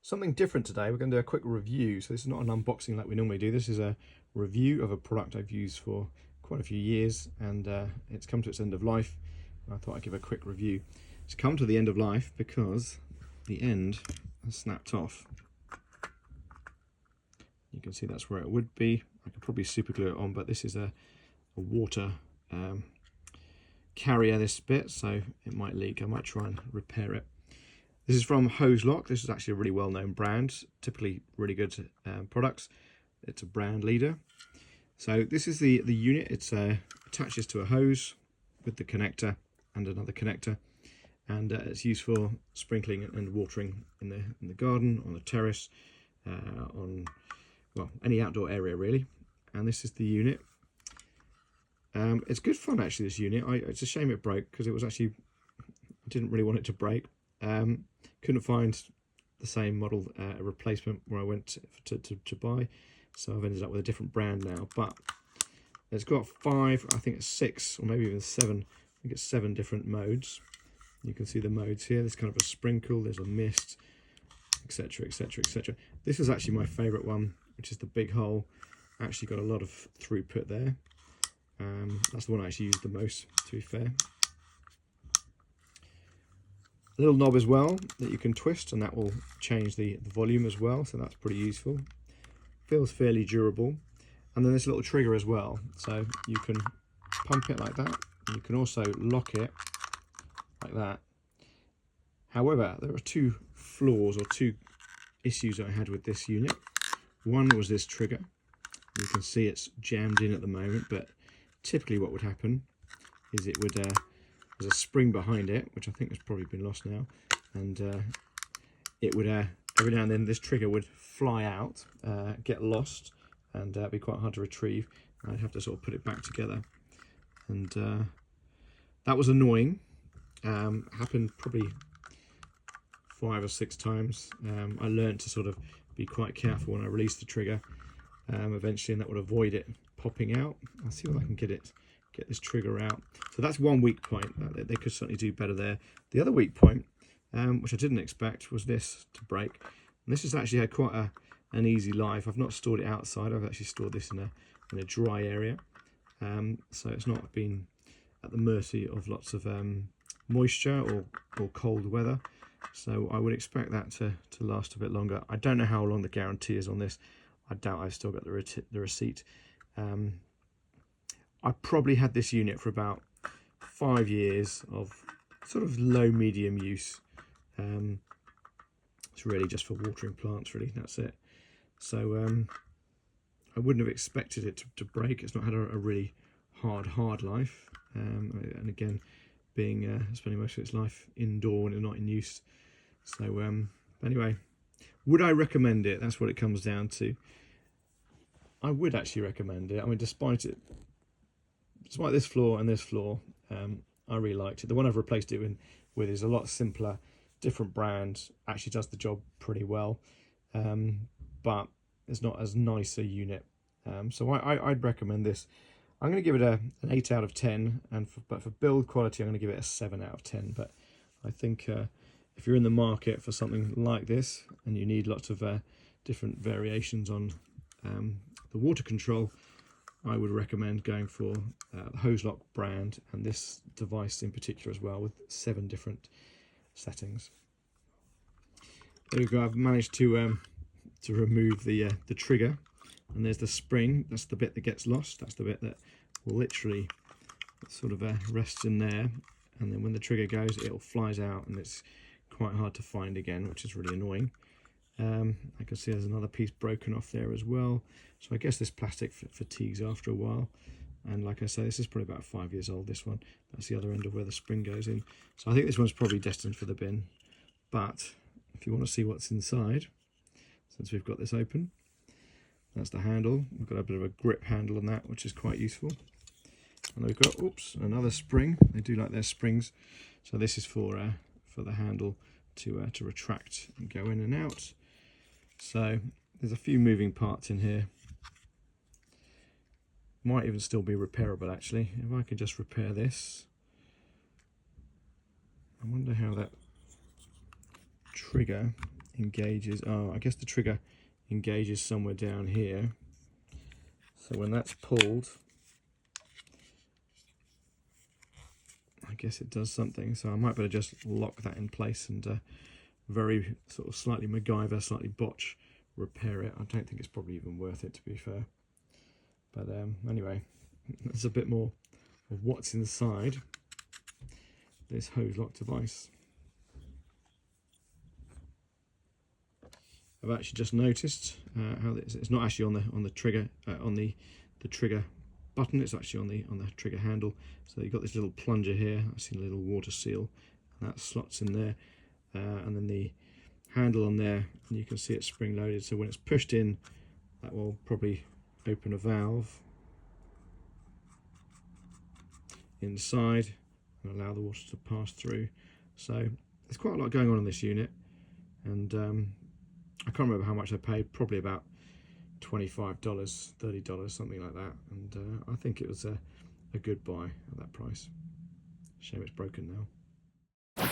Something different today. We're going to do a quick review. So this is not an unboxing like we normally do. This is a review of a product I've used for quite a few years, and it's come to its end of life. I thought I'd give a quick review. It's come to the end of life because the end has snapped off. You can see that's where it would be. I could probably super glue it on, but this is a water carrier, this bit, so it might leak. I might try and repair it. This is from Hozelock. This is actually a really well-known brand, typically really good products. It's a brand leader. So this is the unit. It attaches to a hose with the connector and another connector, and it's used for sprinkling and watering in the garden, on the terrace, on, well, any outdoor area really. And this is the unit. It's good fun actually, this unit. It's a shame it broke because it was actually, I didn't really want it to break. Couldn't find the same model replacement where I went to buy, so I've ended up with a different brand now. But it's got 5, I think it's 6 or maybe even 7, I think it's 7 different modes. You can see the modes here. There's kind of a sprinkle, there's a mist, etc, etc, etc. This is actually my favorite one, which is the big hole. Actually got a lot of throughput there. That's the one I actually used the most, to be fair. A little knob as well that you can twist, and that will change the volume as well, so that's pretty useful. Feels fairly durable. And then this little trigger as well, so you can pump it like that, and you can also lock it like that. However, there are 2 flaws or 2 issues I had with this unit. One was this trigger. You can see it's jammed in at the moment, but typically what would happen is it would there's a spring behind it, which I think has probably been lost now, and it would every now and then this trigger would fly out, get lost, and be quite hard to retrieve. I'd have to sort of put it back together, and that was annoying. Happened probably 5 or 6 times. I learned to sort of be quite careful when I released the trigger eventually, and that would avoid it popping out. I'll see if I can get this trigger out. So that's one weak point. They could certainly do better there. The other weak point, which I didn't expect, was this to break. And this has actually had quite an easy life. I've not stored it outside. I've actually stored this in a dry area, so it's not been at the mercy of lots of moisture or cold weather. So I would expect that to last a bit longer. I don't know how long the guarantee is on this. I doubt I've still got the receipt. I probably had this unit for about 5 years of sort of low-medium use. It's really just for watering plants, really, that's it. So I wouldn't have expected it to break. It's not had a really hard life. And again, being spending most of its life indoor and not in use. So anyway, would I recommend it? That's what it comes down to. I would actually recommend it. I mean, despite this flaw and this flaw, I really liked it. The one I've replaced it with is a lot simpler, different brand, actually does the job pretty well, but it's not as nice a unit. So I'd recommend this. I'm going to give it an 8 out of 10, but for build quality, I'm going to give it a 7 out of 10. But I think if you're in the market for something like this and you need lots of different variations on the water control, I would recommend going for the Hozelock brand, and this device in particular as well, with 7 different settings. There we go. I've managed to remove the trigger, and there's the spring. That's the bit that gets lost. That's the bit that will literally sort of rest in there, and then when the trigger goes, it all flies out, and it's quite hard to find again, which is really annoying. I can see there's another piece broken off there as well. So I guess this plastic fatigues after a while. And like I say, this is probably about 5 years old, this one. That's the other end of where the spring goes in. So I think this one's probably destined for the bin. But if you want to see what's inside, since we've got this open, that's the handle. We've got a bit of a grip handle on that, which is quite useful. And we've got, oops, another spring. They do like their springs. So this is for the handle to retract and go in and out. So there's a few moving parts in here. Might even still be repairable actually. If I could just repair this. I wonder how that trigger engages. Oh, I guess the trigger engages somewhere down here. So when that's pulled, I guess it does something. So I might better just lock that in place and very sort of slightly MacGyver, slightly botch repair it. I don't think it's probably even worth it, to be fair. But anyway, there's a bit more of what's inside this Hozelock device. I've actually just noticed how it's not actually on the trigger on the trigger button. It's actually on the trigger handle. So you've got this little plunger here. I see a little water seal, and that slots in there, and then the handle on there, and you can see it's spring loaded. So when it's pushed in, that will probably open a valve inside and allow the water to pass through. So there's quite a lot going on in this unit, and I can't remember how much I paid, probably about $25, $30, something like that, and I think it was a good buy at that price. Shame it's broken now.